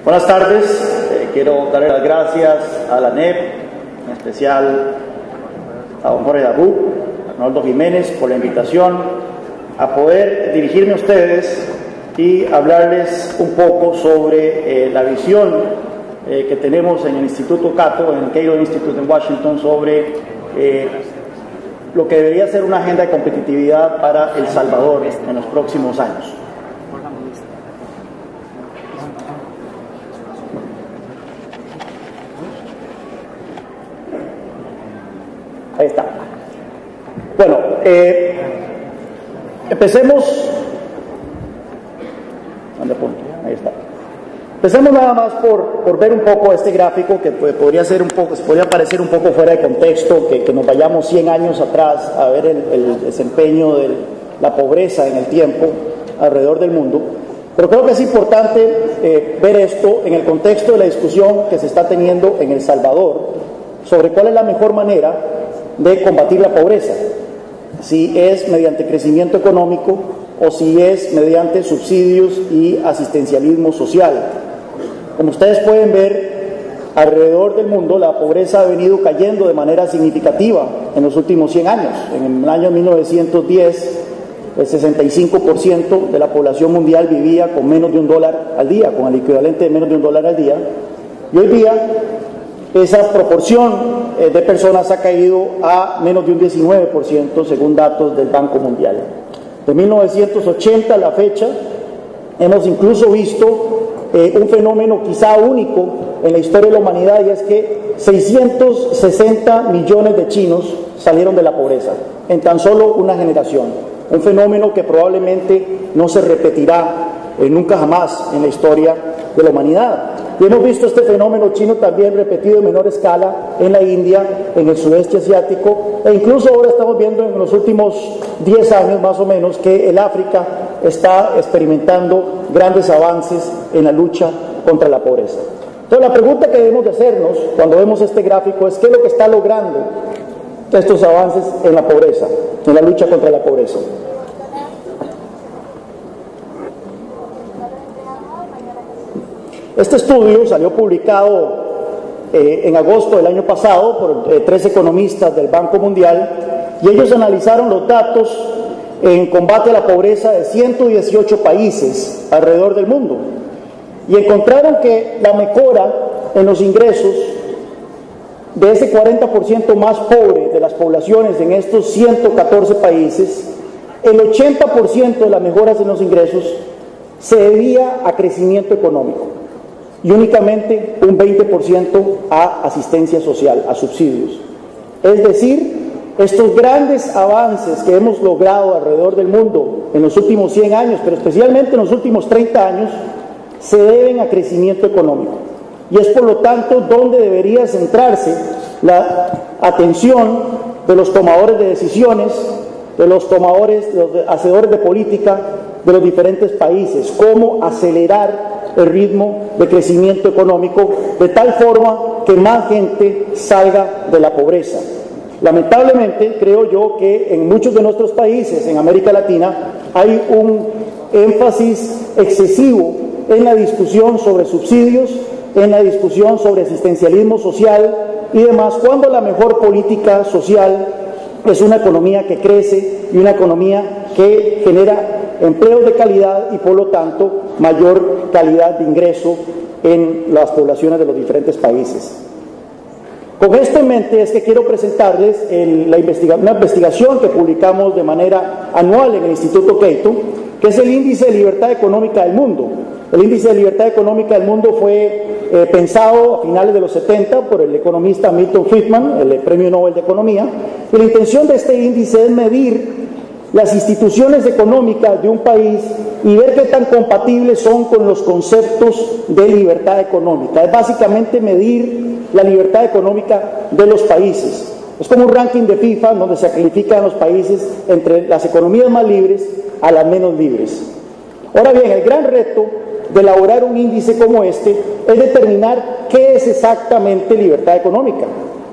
Buenas tardes. Quiero darle las gracias a la ANEP, en especial a don Jorge Dabú, a Arnoldo Jiménez, por la invitación a poder dirigirme a ustedes y hablarles un poco sobre la visión que tenemos en el Instituto Cato, en el Cato Institute en Washington, sobre lo que debería ser una agenda de competitividad para El Salvador en los próximos años. Ahí está. Bueno, empecemos. ¿Dónde apunto? Ahí está. Empecemos nada más por ver un poco este gráfico que podría parecer un poco fuera de contexto, que nos vayamos 100 años atrás a ver el desempeño de la pobreza en el tiempo alrededor del mundo. Pero creo que es importante ver esto en el contexto de la discusión que se está teniendo en El Salvador sobre cuál es la mejor manera de combatir la pobreza, si es mediante crecimiento económico o si es mediante subsidios y asistencialismo social. Como ustedes pueden ver, alrededor del mundo la pobreza ha venido cayendo de manera significativa en los últimos 100 años. En el año 1910, el 65% de la población mundial vivía con menos de $1 al día, con el equivalente de menos de $1 al día, y hoy día esa proporción de personas ha caído a menos de un 19% según datos del Banco Mundial. De 1980 a la fecha hemos incluso visto un fenómeno quizá único en la historia de la humanidad, y es que 660 millones de chinos salieron de la pobreza en tan solo una generación. Un fenómeno que probablemente no se repetirá nunca jamás en la historia de la humanidad. Y hemos visto este fenómeno chino también repetido en menor escala en la India, en el sudeste asiático, e incluso ahora estamos viendo en los últimos 10 años más o menos que el África está experimentando grandes avances en la lucha contra la pobreza. Entonces la pregunta que debemos de hacernos cuando vemos este gráfico es ¿qué es lo que está logrando estos avances en la pobreza, en la lucha contra la pobreza? Este estudio salió publicado en agosto del año pasado por 3 economistas del Banco Mundial, y ellos analizaron los datos en combate a la pobreza de 118 países alrededor del mundo y encontraron que la mejora en los ingresos de ese 40% más pobre de las poblaciones en estos 114 países, el 80% de las mejoras en los ingresos se debía a crecimiento económico y únicamente un 20% a asistencia social, a subsidios. Es decir, estos grandes avances que hemos logrado alrededor del mundo en los últimos 100 años, pero especialmente en los últimos 30 años, se deben a crecimiento económico. Y es por lo tanto donde debería centrarse la atención de los tomadores de decisiones, de los hacedores de política de los diferentes países, cómo acelerar el ritmo de crecimiento económico de tal forma que más gente salga de la pobreza. Lamentablemente, creo yo que en muchos de nuestros países en América Latina hay un énfasis excesivo en la discusión sobre subsidios, en la discusión sobre asistencialismo social y demás, cuando la mejor política social es una economía que crece y una economía que genera empleos de calidad y por lo tanto mayor calidad de ingreso en las poblaciones de los diferentes países. Con esto en mente es que quiero presentarles una investigación que publicamos de manera anual en el Instituto Cato, que es el Índice de Libertad Económica del Mundo. El Índice de Libertad Económica del Mundo fue pensado a finales de los 70 por el economista Milton Friedman, el Premio Nobel de Economía, y la intención de este índice es medir las instituciones económicas de un país y ver qué tan compatibles son con los conceptos de libertad económica. Es básicamente medir la libertad económica de los países. Es como un ranking de FIFA donde se califican los países entre las economías más libres a las menos libres. Ahora bien, el gran reto de elaborar un índice como este es determinar qué es exactamente libertad económica.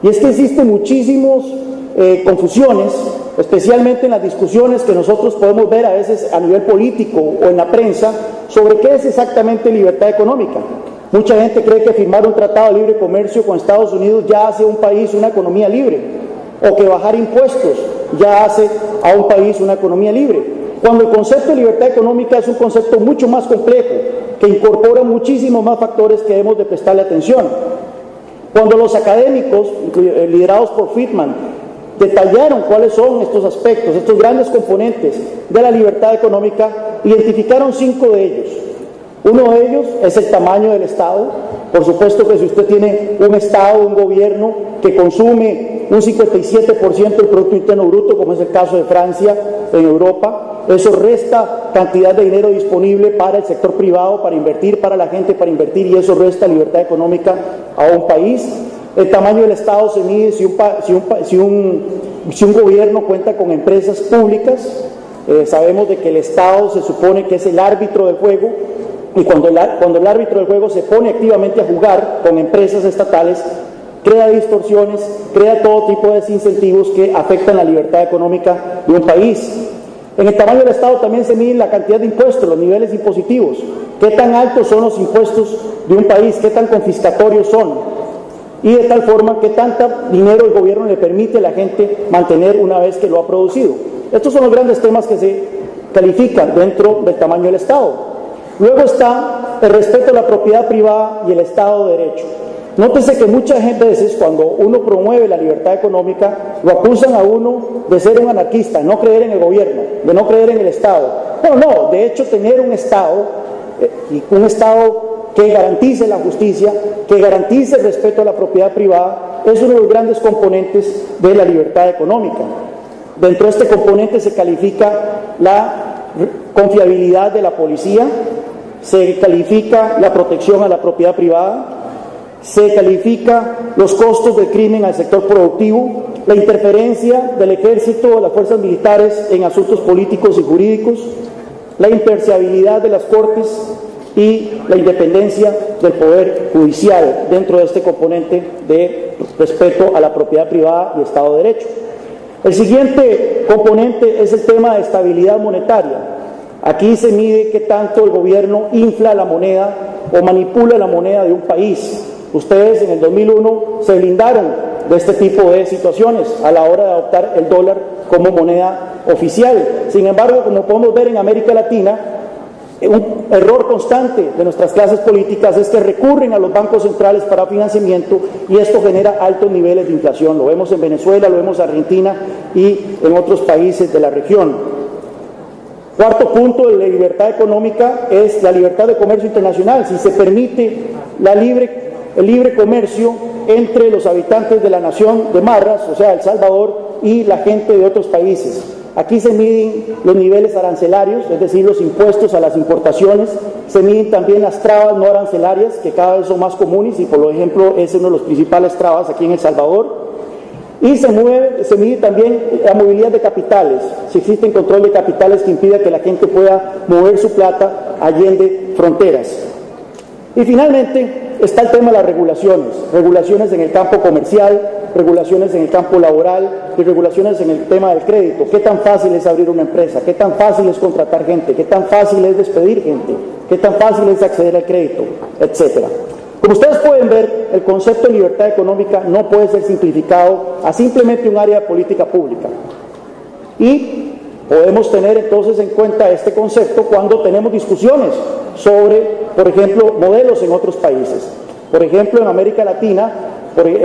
Y es que existen muchísimas confusiones, especialmente en las discusiones que nosotros podemos ver a veces a nivel político o en la prensa sobre qué es exactamente libertad económica. Mucha gente cree que firmar un tratado de libre comercio con Estados Unidos ya hace a un país una economía libre, o que bajar impuestos ya hace a un país una economía libre, cuando el concepto de libertad económica es un concepto mucho más complejo, que incorpora muchísimos más factores que debemos de prestarle atención. Cuando los académicos, liderados por Friedman, detallaron cuáles son estos aspectos, estos grandes componentes de la libertad económica, identificaron 5 de ellos. Uno de ellos es el tamaño del Estado. Por supuesto que si usted tiene un Estado, un gobierno que consume un 57% del Producto Interno Bruto, como es el caso de Francia en Europa, eso resta cantidad de dinero disponible para el sector privado, para invertir, para la gente, para invertir, y eso resta libertad económica a un país. El tamaño del Estado se mide si un gobierno cuenta con empresas públicas. Sabemos de que el Estado se supone que es el árbitro del juego, y cuando el árbitro del juego se pone activamente a jugar con empresas estatales, crea distorsiones, crea todo tipo de desincentivos que afectan la libertad económica de un país. En el tamaño del Estado también se mide la cantidad de impuestos, los niveles impositivos. ¿Qué tan altos son los impuestos de un país? ¿Qué tan confiscatorios son? Y de tal forma que tanto dinero el gobierno le permite a la gente mantener una vez que lo ha producido. Estos son los grandes temas que se califican dentro del tamaño del Estado. Luego está el respeto a la propiedad privada y el Estado de Derecho. Nótese que muchas veces cuando uno promueve la libertad económica, lo acusan a uno de ser un anarquista, de no creer en el gobierno, de no creer en el Estado. No, de hecho tener un Estado, y un Estado que garantice la justicia, que garantice el respeto a la propiedad privada, es uno de los grandes componentes de la libertad económica. Dentro de este componente se califica la confiabilidad de la policía, se califica la protección a la propiedad privada, se califica los costos del crimen al sector productivo, la interferencia del ejército o las fuerzas militares en asuntos políticos y jurídicos, la imparcialidad de las cortes y la independencia del poder judicial dentro de este componente de respeto a la propiedad privada y Estado de Derecho. El siguiente componente es el tema de estabilidad monetaria. Aquí se mide qué tanto el gobierno infla la moneda o manipula la moneda de un país. Ustedes en el 2001 se blindaron de este tipo de situaciones a la hora de adoptar el dólar como moneda oficial. Sin embargo, como podemos ver en América Latina, un error constante de nuestras clases políticas es que recurren a los bancos centrales para financiamiento, y esto genera altos niveles de inflación. Lo vemos en Venezuela, lo vemos en Argentina y en otros países de la región. Cuarto punto de la libertad económica es la libertad de comercio internacional. Si se permite el libre comercio entre los habitantes de la nación de Marras, o sea, El Salvador, y la gente de otros países. Aquí se miden los niveles arancelarios, es decir, los impuestos a las importaciones. Se miden también las trabas no arancelarias, que cada vez son más comunes, y por ejemplo es uno de los principales trabas aquí en El Salvador. Y se mide también la movilidad de capitales, si existe control de capitales que impida que la gente pueda mover su plata allende fronteras. Y finalmente está el tema de las regulaciones en el campo comercial, regulaciones en el campo laboral y regulaciones en el tema del crédito. ¿Qué tan fácil es abrir una empresa? ¿Qué tan fácil es contratar gente? ¿Qué tan fácil es despedir gente? ¿Qué tan fácil es acceder al crédito? Etcétera. Como ustedes pueden ver, el concepto de libertad económica no puede ser simplificado a simplemente un área de política pública. Y podemos tener entonces en cuenta este concepto cuando tenemos discusiones sobre, por ejemplo, modelos en otros países. Por ejemplo, en América Latina,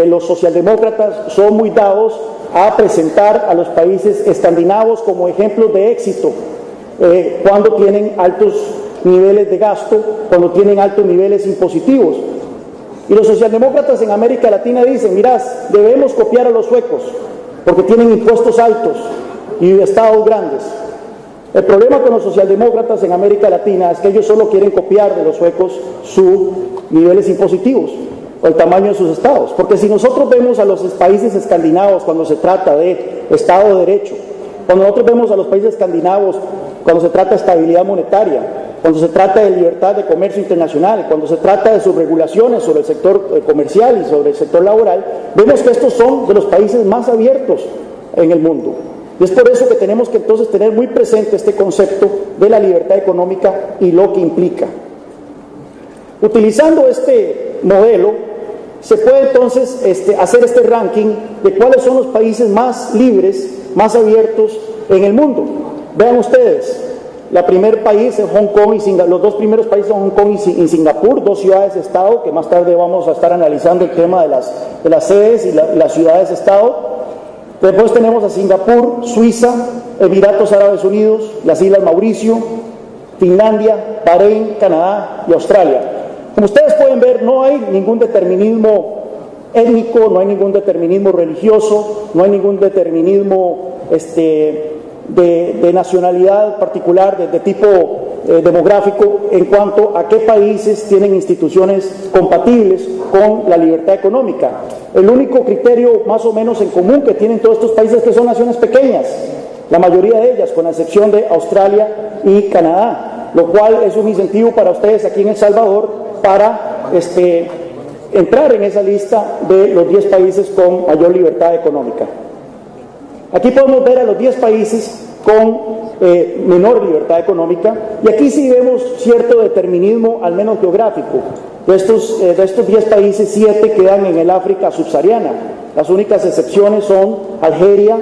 los socialdemócratas son muy dados a presentar a los países escandinavos como ejemplos de éxito cuando tienen altos niveles de gasto, cuando tienen altos niveles impositivos. Y los socialdemócratas en América Latina dicen, mirad, debemos copiar a los suecos, porque tienen impuestos altos y estados grandes. El problema con los socialdemócratas en América Latina es que ellos solo quieren copiar de los suecos sus niveles impositivos o el tamaño de sus estados. Porque si nosotros vemos a los países escandinavos cuando se trata de Estado de Derecho, cuando nosotros vemos a los países escandinavos cuando se trata de estabilidad monetaria, cuando se trata de libertad de comercio internacional, cuando se trata de sus regulaciones sobre el sector comercial y sobre el sector laboral, vemos que estos son de los países más abiertos en el mundo. Y es por eso que tenemos que entonces tener muy presente este concepto de la libertad económica y lo que implica. Utilizando este modelo, se puede entonces hacer este ranking de cuáles son los países más libres, más abiertos en el mundo. Vean ustedes, el primer país es Hong Kong y Singapur, los dos primeros países son Hong Kong y Singapur, dos ciudades-estado, que más tarde vamos a estar analizando el tema de las sedes y las ciudades-estado. Después tenemos a Singapur, Suiza, Emiratos Árabes Unidos, las Islas Mauricio, Finlandia, Bahrein, Canadá y Australia. Como ustedes pueden ver, no hay ningún determinismo étnico, no hay ningún determinismo religioso, no hay ningún determinismo de nacionalidad particular, de tipo demográfico, en cuanto a qué países tienen instituciones compatibles con la libertad económica. El único criterio más o menos en común que tienen todos estos países es que son naciones pequeñas, la mayoría de ellas, con la excepción de Australia y Canadá, lo cual es un incentivo para ustedes aquí en El Salvador para entrar en esa lista de los 10 países con mayor libertad económica. Aquí podemos ver a los 10 países con menor libertad económica, y aquí sí vemos cierto determinismo, al menos geográfico. De estos 10 países, 7 quedan en el África subsahariana. Las únicas excepciones son Algeria,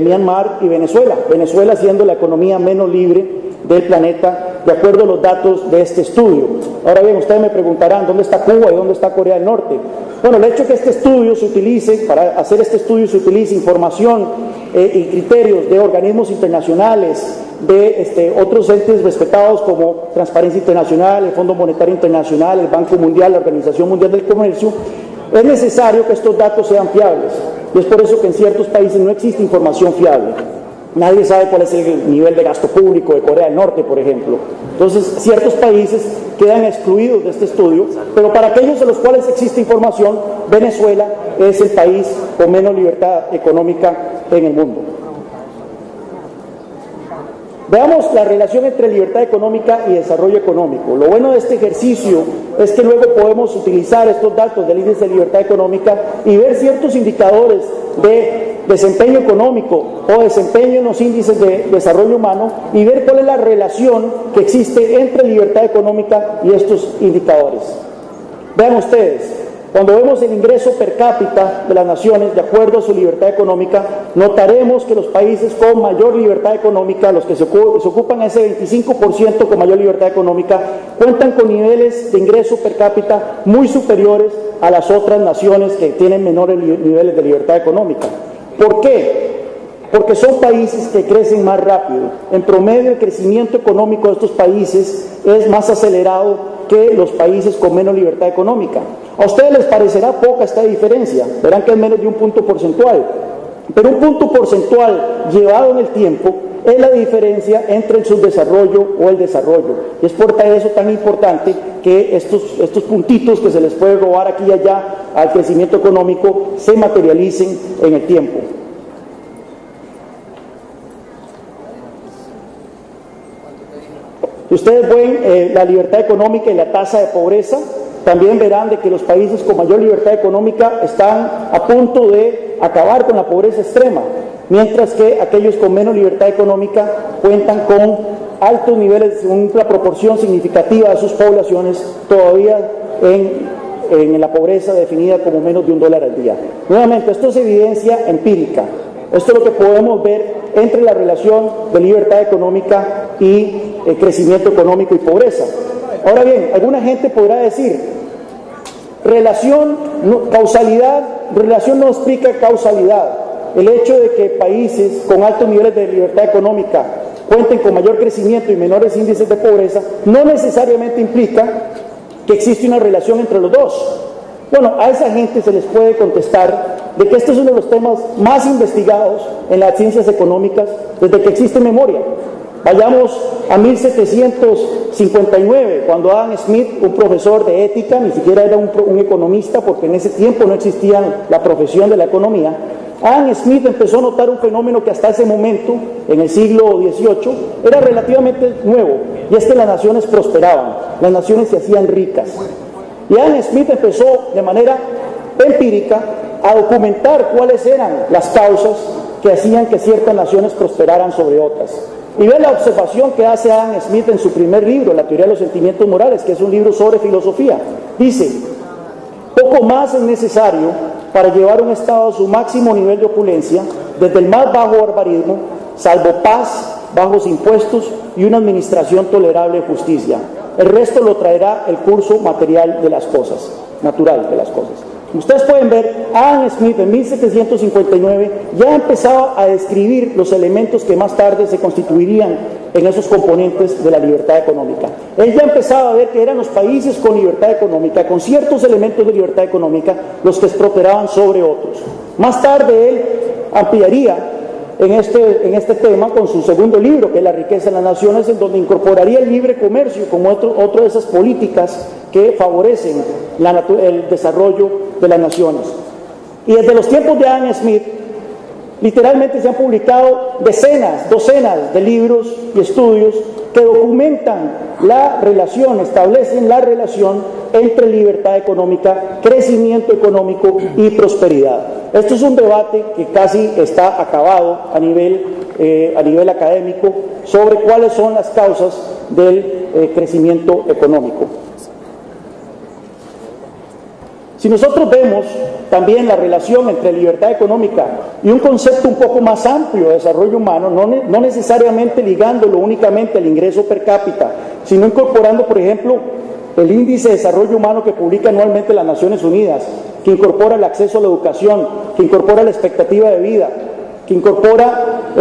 Myanmar y Venezuela. Venezuela siendo la economía menos libre del planeta, de acuerdo a los datos de este estudio. Ahora bien, ustedes me preguntarán, ¿dónde está Cuba y dónde está Corea del Norte? Bueno, el hecho de que este estudio se utilice, para hacer este estudio se utilice información y criterios de organismos internacionales, de otros entes respetados como Transparencia Internacional, el Fondo Monetario Internacional, el Banco Mundial, la Organización Mundial del Comercio, es necesario que estos datos sean fiables. Y es por eso que en ciertos países no existe información fiable. Nadie sabe cuál es el nivel de gasto público de Corea del Norte, por ejemplo. Entonces, ciertos países quedan excluidos de este estudio, pero para aquellos de los cuales existe información, Venezuela es el país con menos libertad económica en el mundo. Veamos la relación entre libertad económica y desarrollo económico. Lo bueno de este ejercicio es que luego podemos utilizar estos datos del índice de libertad económica y ver ciertos indicadores de desempeño económico o desempeño en los índices de desarrollo humano y ver cuál es la relación que existe entre libertad económica y estos indicadores. Vean ustedes, cuando vemos el ingreso per cápita de las naciones de acuerdo a su libertad económica, notaremos que los países con mayor libertad económica, los que se ocupan ese 25% con mayor libertad económica, cuentan con niveles de ingreso per cápita muy superiores a las otras naciones que tienen menores niveles de libertad económica. ¿Por qué? Porque son países que crecen más rápido. En promedio, el crecimiento económico de estos países es más acelerado que los países con menos libertad económica. A ustedes les parecerá poca esta diferencia, verán que es menos de un punto porcentual, pero un punto porcentual llevado en el tiempo es la diferencia entre el subdesarrollo o el desarrollo. Y es por eso tan importante que estos puntitos que se les puede robar aquí y allá al crecimiento económico se materialicen en el tiempo. Si ustedes ven la libertad económica y la tasa de pobreza, también verán de que los países con mayor libertad económica están a punto de acabar con la pobreza extrema, mientras que aquellos con menos libertad económica cuentan con altos niveles, una proporción significativa de sus poblaciones todavía en la pobreza definida como menos de $1 al día. Nuevamente, esto es evidencia empírica. Esto es lo que podemos ver entre la relación de libertad económica y crecimiento económico y pobreza. Ahora bien, alguna gente podrá decir, relación no explica causalidad. El hecho de que países con altos niveles de libertad económica cuenten con mayor crecimiento y menores índices de pobreza no necesariamente implica que existe una relación entre los dos. Bueno, a esa gente se les puede contestar de que este es uno de los temas más investigados en las ciencias económicas desde que existe memoria. Vayamos a 1759, cuando Adam Smith, un profesor de ética, ni siquiera era un economista, porque en ese tiempo no existía la profesión de la economía, Adam Smith empezó a notar un fenómeno que hasta ese momento, en el siglo XVIII, era relativamente nuevo, y es que las naciones prosperaban, las naciones se hacían ricas. Y Adam Smith empezó de manera empírica a documentar cuáles eran las causas que hacían que ciertas naciones prosperaran sobre otras. Y ve la observación que hace Adam Smith en su primer libro, La teoría de los sentimientos morales, que es un libro sobre filosofía. Dice: poco más es necesario para llevar un estado a su máximo nivel de opulencia, desde el más bajo barbarismo, salvo paz, bajos impuestos y una administración tolerable de justicia. El resto lo traerá el curso material de las cosas, natural de las cosas. Ustedes pueden ver, Adam Smith en 1759 ya empezaba a describir los elementos que más tarde se constituirían en esos componentes de la libertad económica. Él ya empezaba a ver que eran los países con libertad económica, con ciertos elementos de libertad económica, los que prosperaban sobre otros. Más tarde él ampliaría en este tema con su segundo libro, que es La riqueza de las naciones, en donde incorporaría el libre comercio como otro de esas políticas que favorecen el desarrollo de las naciones. Y desde los tiempos de Adam Smith, literalmente se han publicado docenas de libros y estudios que documentan la relación, establecen la relación entre libertad económica, crecimiento económico y prosperidad. Esto es un debate que casi está acabado a nivel académico sobre cuáles son las causas del crecimiento económico. Si nosotros vemos también la relación entre libertad económica y un concepto un poco más amplio de desarrollo humano, no necesariamente ligándolo únicamente al ingreso per cápita, sino incorporando, por ejemplo, el índice de desarrollo humano que publica anualmente las Naciones Unidas, que incorpora el acceso a la educación, que incorpora la expectativa de vida, que incorpora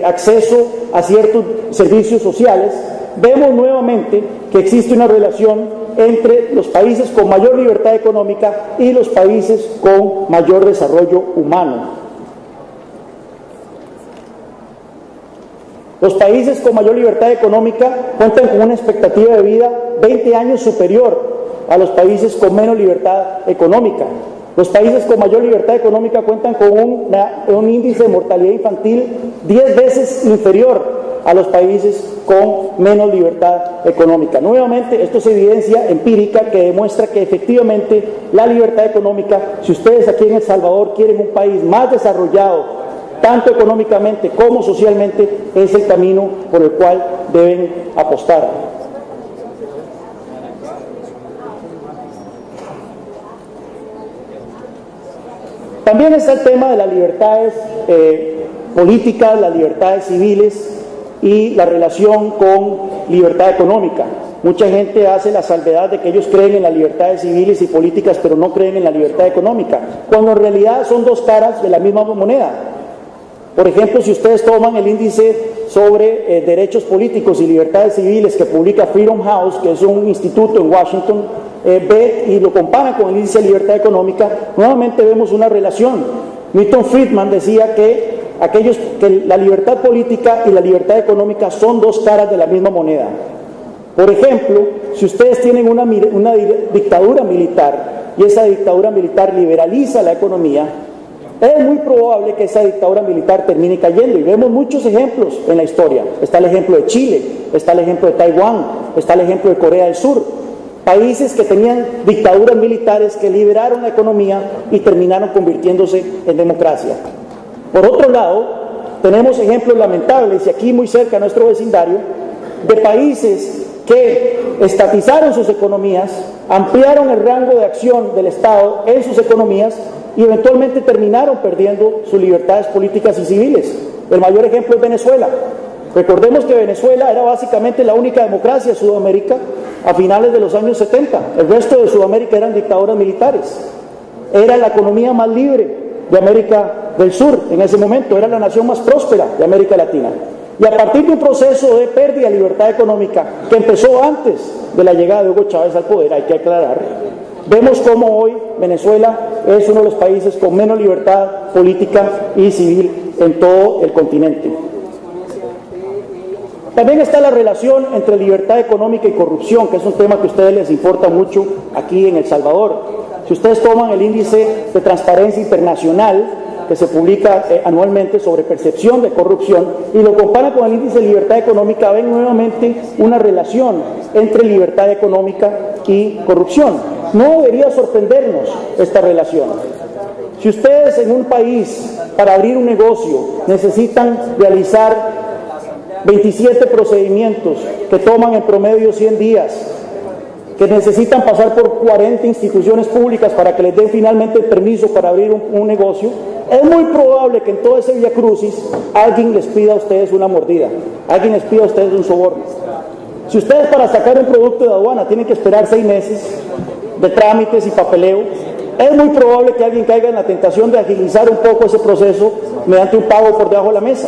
acceso a ciertos servicios sociales, vemos nuevamente que existe una relación entre los países con mayor libertad económica y los países con mayor desarrollo humano. Los países con mayor libertad económica cuentan con una expectativa de vida 20 años superior a los países con menos libertad económica. Los países con mayor libertad económica cuentan con un índice de mortalidad infantil 10 veces inferior a los países con menos libertad económica. Nuevamente, esto es evidencia empírica que demuestra que efectivamente la libertad económica, si ustedes aquí en El Salvador quieren un país más desarrollado, tanto económicamente como socialmente, es el camino por el cual deben apostar. También está el tema de las libertades políticas, las libertades civiles y la relación con libertad económica. Mucha gente hace la salvedad de que ellos creen en las libertades civiles y políticas, pero no creen en la libertad económica, cuando en realidad son dos caras de la misma moneda. Por ejemplo, si ustedes toman el índice sobre derechos políticos y libertades civiles que publica Freedom House, que es un instituto en Washington, y lo comparan con el índice de libertad económica, nuevamente vemos una relación. Milton Friedman decía que la libertad política y la libertad económica son dos caras de la misma moneda. Por ejemplo, si ustedes tienen una dictadura militar y esa dictadura militar liberaliza la economía, es muy probable que esa dictadura militar termine cayendo, y vemos muchos ejemplos en la historia. Está el ejemplo de Chile, está el ejemplo de Taiwán, está el ejemplo de Corea del Sur, países que tenían dictaduras militares que liberaron la economía y terminaron convirtiéndose en democracia. Por otro lado, tenemos ejemplos lamentables, y aquí muy cerca a nuestro vecindario, de países que estatizaron sus economías, ampliaron el rango de acción del Estado en sus economías y eventualmente terminaron perdiendo sus libertades políticas y civiles. El mayor ejemplo es Venezuela. Recordemos que Venezuela era básicamente la única democracia de Sudamérica a finales de los años 70. El resto de Sudamérica eran dictaduras militares. Era la economía más libre de América del Sur en ese momento, era la nación más próspera de América Latina. Y a partir de un proceso de pérdida de libertad económica que empezó antes de la llegada de Hugo Chávez al poder, hay que aclarar, vemos cómo hoy Venezuela es uno de los países con menos libertad política y civil en todo el continente. También está la relación entre libertad económica y corrupción, que es un tema que a ustedes les importa mucho aquí en El Salvador. Si ustedes toman el índice de transparencia internacional que se publica anualmente sobre percepción de corrupción y lo comparan con el índice de libertad económica, ven nuevamente una relación entre libertad económica y corrupción. No debería sorprendernos esta relación. Si ustedes en un país, para abrir un negocio, necesitan realizar 27 procedimientos que toman en promedio 100 días, que necesitan pasar por 40 instituciones públicas para que les den finalmente el permiso para abrir un negocio, es muy probable que en todo ese viacrucis alguien les pida a ustedes una mordida, alguien les pida a ustedes un soborno. Si ustedes para sacar un producto de aduana tienen que esperar 6 meses de trámites y papeleo, es muy probable que alguien caiga en la tentación de agilizar un poco ese proceso mediante un pago por debajo de la mesa.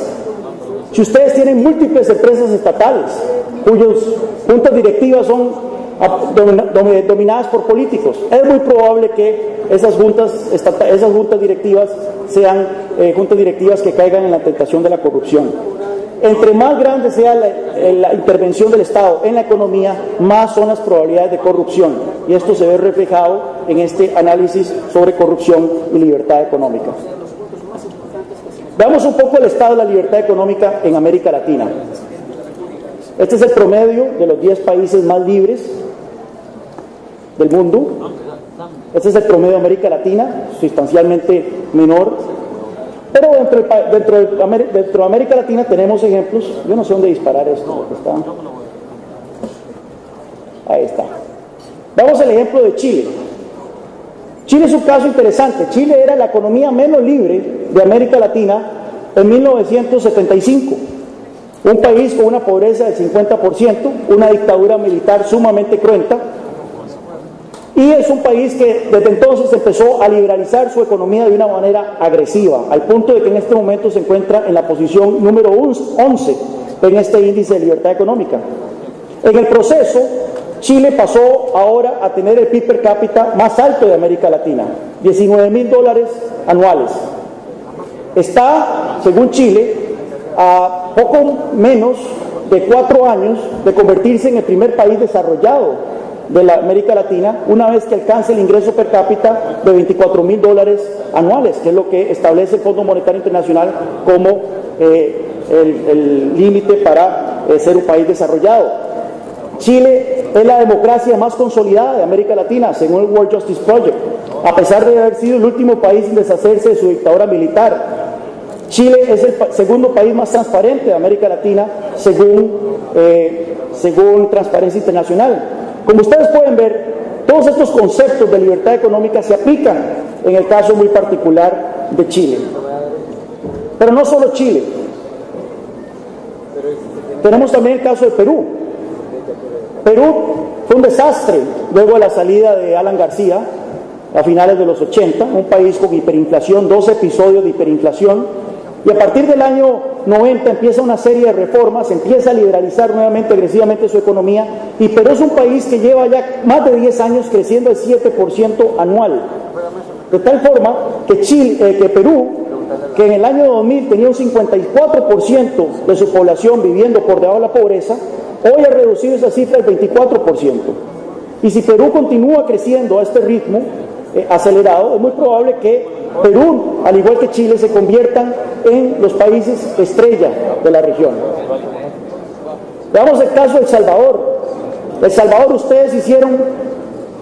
Si ustedes tienen múltiples empresas estatales cuyas juntas directivas son dominadas por políticos, es muy probable que esas juntas directivas sean juntas directivas que caigan en la tentación de la corrupción. Entre más grande sea la intervención del Estado en la economía, más son las probabilidades de corrupción, y esto se ve reflejado en este análisis sobre corrupción y libertad económica. Veamos un poco el estado de la libertad económica en América Latina. Este es el promedio de los 10 países más libres del mundo. Este es el promedio de América Latina, sustancialmente menor. Pero dentro de América Latina tenemos ejemplos. Yo no sé dónde disparar esto. Ahí está. Vamos al ejemplo de Chile. Chile es un caso interesante. Chile era la economía menos libre de América Latina en 1975. Un país con una pobreza del 50%, una dictadura militar sumamente cruenta. Y es un país que desde entonces empezó a liberalizar su economía de una manera agresiva, al punto de que en este momento se encuentra en la posición número 11 en este índice de libertad económica. En el proceso, Chile pasó ahora a tener el PIB per cápita más alto de América Latina, $19,000 anuales. Está, según Chile, a poco menos de 4 años de convertirse en el primer país desarrollado de la América Latina, una vez que alcance el ingreso per cápita de $24,000 anuales, que es lo que establece el Fondo Monetario Internacional como el límite para ser un país desarrollado. Chile es la democracia más consolidada de América Latina, según el World Justice Project, a pesar de haber sido el último país en deshacerse de su dictadura militar. Chile es el segundo país más transparente de América Latina, según Transparencia Internacional. Como ustedes pueden ver, todos estos conceptos de libertad económica se aplican en el caso muy particular de Chile. Pero no solo Chile. Tenemos también el caso de Perú. Perú fue un desastre luego de la salida de Alan García a finales de los 80, un país con hiperinflación, 2 episodios de hiperinflación, y a partir del año 90 empieza una serie de reformas, empieza a liberalizar nuevamente agresivamente su economía, y Perú es un país que lleva ya más de 10 años creciendo el 7% anual, de tal forma que Perú, que en el año 2000 tenía un 54% de su población viviendo por debajo de la pobreza, hoy ha reducido esa cifra al 24%. Y si Perú continúa creciendo a este ritmo acelerado, es muy probable que Perú, al igual que Chile, se conviertan en los países estrella de la región. Veamos el caso de El Salvador. El Salvador, ustedes hicieron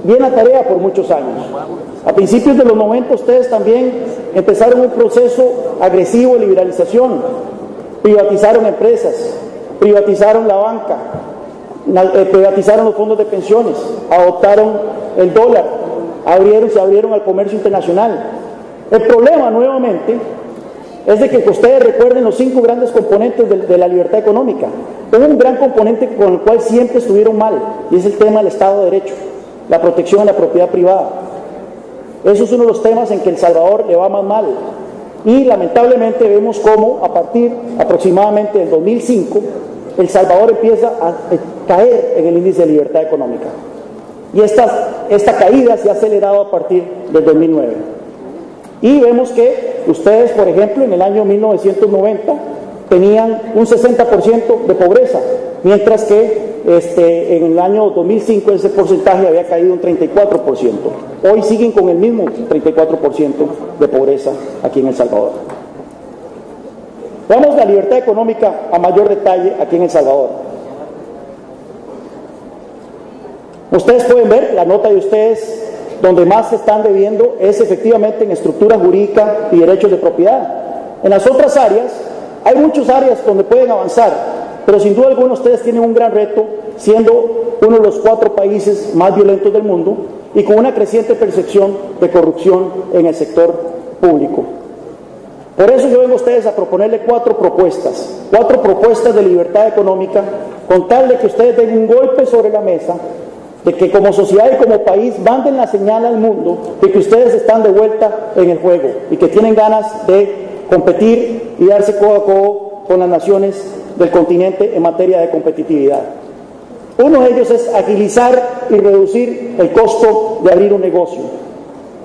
bien la tarea por muchos años. A principios de los 90 ustedes también empezaron un proceso agresivo de liberalización. Privatizaron empresas, privatizaron la banca, privatizaron los fondos de pensiones, adoptaron el dólar, se abrieron al comercio internacional. El problema, nuevamente, es de que ustedes recuerden los 5 grandes componentes de la libertad económica. Hubo un gran componente con el cual siempre estuvieron mal, y es el tema del Estado de Derecho, la protección de la propiedad privada. Eso es uno de los temas en que El Salvador le va más mal. Y lamentablemente vemos cómo a partir aproximadamente del 2005, El Salvador empieza a caer en el índice de libertad económica. Y esta caída se ha acelerado a partir del 2009. Y vemos que ustedes, por ejemplo, en el año 1990 tenían un 60% de pobreza, mientras que en el año 2005 ese porcentaje había caído un 34%. Hoy siguen con el mismo 34% de pobreza aquí en El Salvador. Veamos la libertad económica a mayor detalle aquí en El Salvador. Ustedes pueden ver, la nota de ustedes, donde más se están debiendo es efectivamente en estructura jurídica y derechos de propiedad. En las otras áreas, hay muchas áreas donde pueden avanzar, pero sin duda alguna ustedes tienen un gran reto, siendo uno de los 4 países más violentos del mundo y con una creciente percepción de corrupción en el sector público. Por eso yo vengo a ustedes a proponerle 4 propuestas de libertad económica, con tal de que ustedes den un golpe sobre la mesa, de que como sociedad y como país manden la señal al mundo de que ustedes están de vuelta en el juego y que tienen ganas de competir y darse codo a codo con las naciones del continente en materia de competitividad. Uno de ellos es agilizar y reducir el costo de abrir un negocio.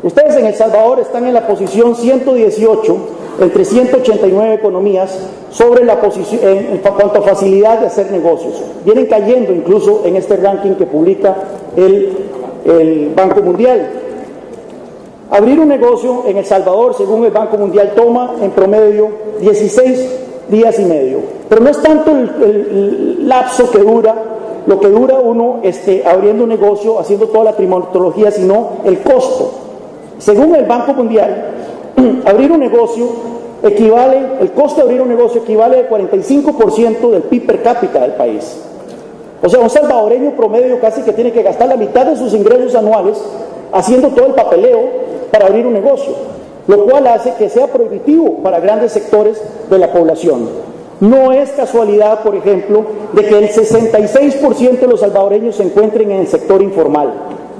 Ustedes en El Salvador están en la posición 118 entre 189 economías sobre la posición en cuanto a facilidad de hacer negocios. Vienen cayendo incluso en este ranking que publica el Banco Mundial. Abrir un negocio en El Salvador, según el Banco Mundial, toma en promedio 16 días y medio. Pero no es tanto el lapso que dura, lo que dura uno abriendo un negocio, haciendo toda la trimetodología, sino el costo. Según el Banco Mundial, abrir un negocio el costo de abrir un negocio equivale al 45% del PIB per cápita del país. O sea, un salvadoreño promedio casi que tiene que gastar la mitad de sus ingresos anuales haciendo todo el papeleo para abrir un negocio, lo cual hace que sea prohibitivo para grandes sectores de la población. No es casualidad, por ejemplo, de que el 66% de los salvadoreños se encuentren en el sector informal.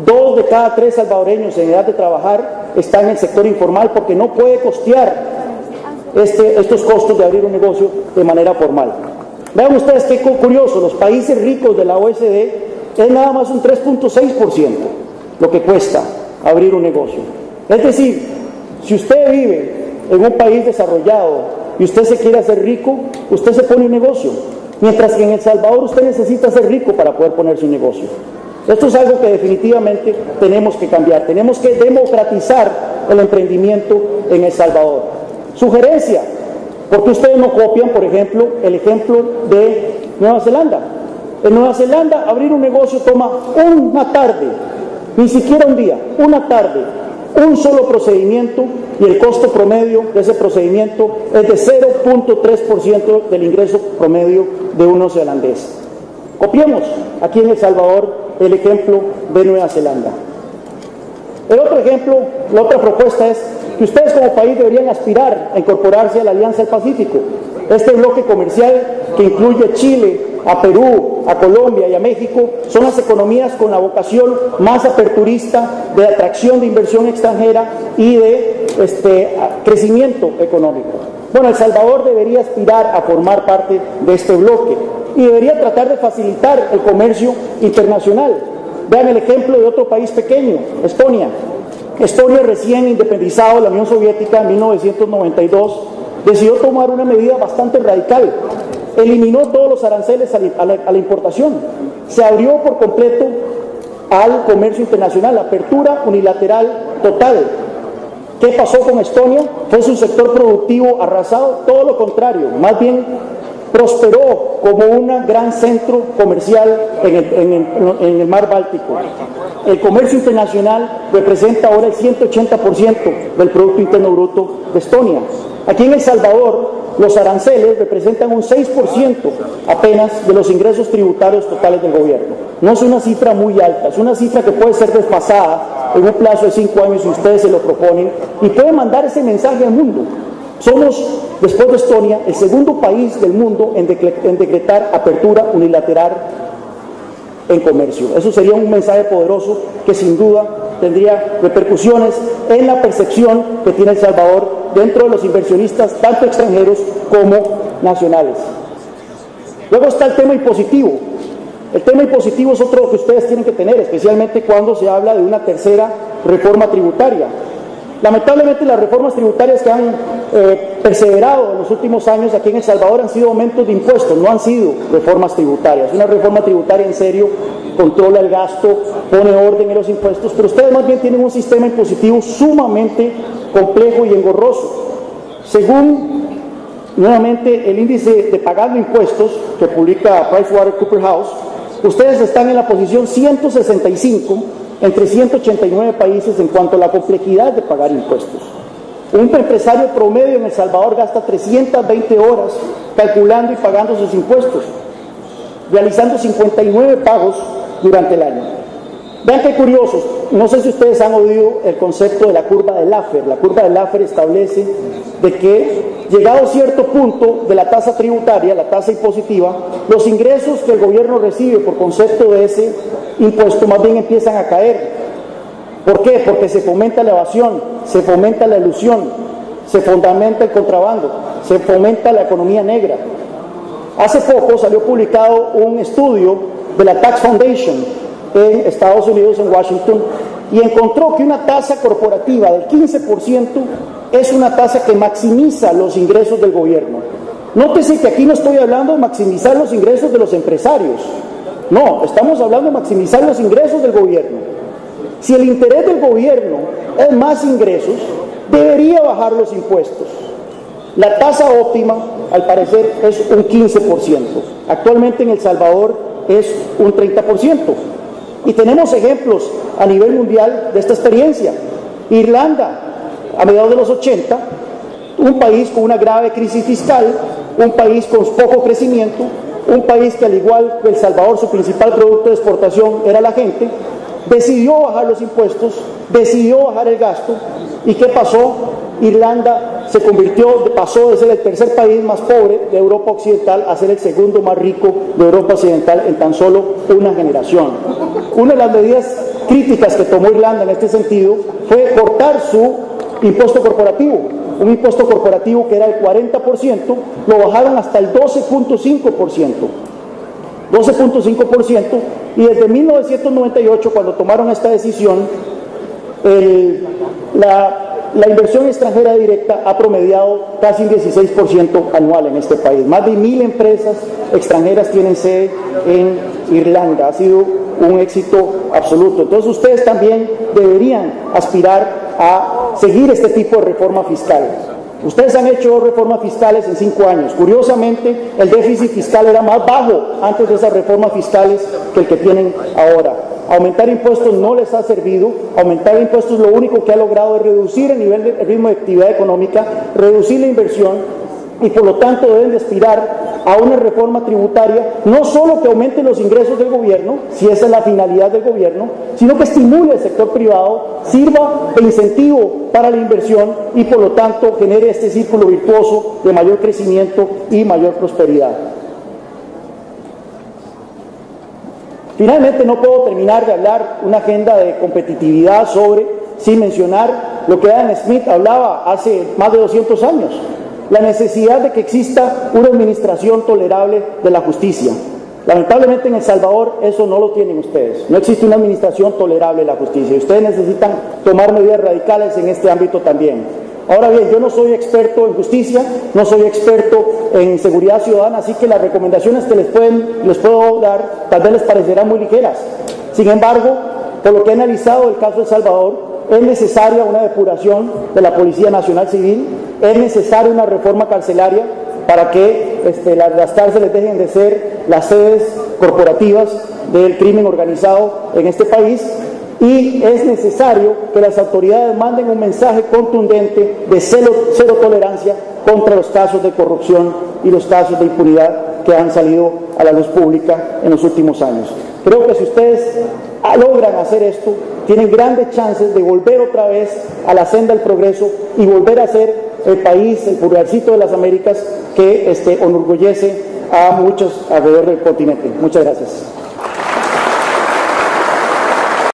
2 de cada 3 salvadoreños en edad de trabajar están en el sector informal porque no puede costear estos costos de abrir un negocio de manera formal. Vean ustedes qué curioso, los países ricos de la OECD es nada más un 3.6% lo que cuesta abrir un negocio. Es decir, si usted vive en un país desarrollado y usted se quiere hacer rico, usted se pone un negocio, mientras que en El Salvador usted necesita ser rico para poder ponerse un negocio. Esto es algo que definitivamente tenemos que cambiar, tenemos que democratizar el emprendimiento en El Salvador. Sugerencia, ¿por qué ustedes no copian, por ejemplo, el ejemplo de Nueva Zelanda? En Nueva Zelanda abrir un negocio toma una tarde, ni siquiera un día, una tarde, un solo procedimiento, y el costo promedio de ese procedimiento es de 0.3% del ingreso promedio de un neozelandés. Copiemos aquí en El Salvador el ejemplo de Nueva Zelanda. El otro ejemplo, la otra propuesta es que ustedes como país deberían aspirar a incorporarse a la Alianza del Pacífico, este bloque comercial que incluye Chile, a Perú, a Colombia y a México. Son las economías con la vocación más aperturista de atracción de inversión extranjera y de crecimiento económico. Bueno, El Salvador debería aspirar a formar parte de este bloque y debería tratar de facilitar el comercio internacional. Vean el ejemplo de otro país pequeño, Estonia. Estonia, recién independizado de la Unión Soviética en 1992, decidió tomar una medida bastante radical. Eliminó todos los aranceles a la importación. Se abrió por completo al comercio internacional, apertura unilateral total. ¿Qué pasó con Estonia? ¿Fue su sector productivo arrasado? Todo lo contrario, más bien prosperó como un gran centro comercial en el mar Báltico. El comercio internacional representa ahora el 180% del Producto Interno Bruto de Estonia. Aquí en El Salvador, los aranceles representan un 6% apenas de los ingresos tributarios totales del gobierno. No es una cifra muy alta, es una cifra que puede ser desfasada en un plazo de 5 años si ustedes se lo proponen, y puede mandar ese mensaje al mundo. Somos, después de Estonia, el segundo país del mundo en decretar apertura unilateral en comercio. Eso sería un mensaje poderoso que sin duda tendría repercusiones en la percepción que tiene El Salvador dentro de los inversionistas, tanto extranjeros como nacionales. Luego está el tema impositivo. El tema impositivo es otro que ustedes tienen que tener, especialmente cuando se habla de una tercera reforma tributaria. Lamentablemente las reformas tributarias que han perseverado en los últimos años aquí en El Salvador han sido aumentos de impuestos, no han sido reformas tributarias. Una reforma tributaria en serio controla el gasto, pone orden en los impuestos, pero ustedes más bien tienen un sistema impositivo sumamente complejo y engorroso. Según nuevamente el índice de pagando impuestos que publica PricewaterhouseCoopers, ustedes están en la posición 165 entre 189 países en cuanto a la complejidad de pagar impuestos. Un empresario promedio en El Salvador gasta 320 horas calculando y pagando sus impuestos. realizando 59 pagos durante el año. Vean qué curiosos, no sé si ustedes han oído el concepto de la curva de Laffer. La curva de Laffer establece de que, llegado a cierto punto de la tasa tributaria, la tasa impositiva, los ingresos que el gobierno recibe por concepto de ese impuesto más bien empiezan a caer. ¿Por qué? Porque se fomenta la evasión, se fomenta la elusión, se fomenta el contrabando, se fomenta la economía negra. Hace poco salió publicado un estudio de la Tax Foundation en Estados Unidos, en Washington, y encontró que una tasa corporativa del 15% es una tasa que maximiza los ingresos del gobierno. Nótese que aquí no estoy hablando de maximizar los ingresos de los empresarios, no, estamos hablando de maximizar los ingresos del gobierno. Si el interés del gobierno es más ingresos, debería bajar los impuestos. La tasa óptima, al parecer, es un 15%. Actualmente en El Salvador es un 30%. Y tenemos ejemplos a nivel mundial de esta experiencia. Irlanda, a mediados de los 80, un país con una grave crisis fiscal, un país con poco crecimiento, un país que, al igual que El Salvador, su principal producto de exportación era la gente, decidió bajar los impuestos, decidió bajar el gasto. ¿Y qué pasó? Irlanda pasó de ser el tercer país más pobre de Europa Occidental a ser el segundo más rico de Europa Occidental en tan solo una generación. Una de las medidas críticas que tomó Irlanda en este sentido fue cortar su impuesto corporativo. Un impuesto corporativo que era el 40%, lo bajaron hasta el 12.5%. 12.5%, y desde 1998, cuando tomaron esta decisión, la inversión extranjera directa ha promediado casi un 16% anual en este país. Más de 1.000 empresas extranjeras tienen sede en Irlanda. Ha sido un éxito absoluto. Entonces ustedes también deberían aspirar a seguir este tipo de reforma fiscal. Ustedes han hecho reformas fiscales en 5 años. Curiosamente, el déficit fiscal era más bajo antes de esas reformas fiscales que el que tienen ahora. Aumentar impuestos no les ha servido. Aumentar impuestos lo único que ha logrado es reducir el ritmo de actividad económica, reducir la inversión, y por lo tanto deben de aspirar a una reforma tributaria, no solo que aumente los ingresos del gobierno, si esa es la finalidad del gobierno, sino que estimule el sector privado, sirva de incentivo para la inversión y por lo tanto genere este círculo virtuoso de mayor crecimiento y mayor prosperidad. Finalmente, no puedo terminar de hablar una agenda de competitividad sin mencionar lo que Adam Smith hablaba hace más de 200 años, la necesidad de que exista una administración tolerable de la justicia. Lamentablemente en El Salvador eso no lo tienen ustedes, no existe una administración tolerable de la justicia, y ustedes necesitan tomar medidas radicales en este ámbito también. Ahora bien, yo no soy experto en justicia, no soy experto en seguridad ciudadana, así que las recomendaciones que les puedo dar tal vez les parecerán muy ligeras. Sin embargo, por lo que he analizado el caso de El Salvador, es necesaria una depuración de la Policía Nacional Civil, es necesaria una reforma carcelaria para que las cárceles dejen de ser las sedes corporativas del crimen organizado en este país, y es necesario que las autoridades manden un mensaje contundente de cero tolerancia contra los casos de corrupción y los casos de impunidad que han salido a la luz pública en los últimos años. Creo que si ustedes logran hacer esto, tienen grandes chances de volver otra vez a la senda del progreso y volver a ser el país, el pulgarcito de las Américas que enorgullece a muchos alrededor del continente. Muchas gracias.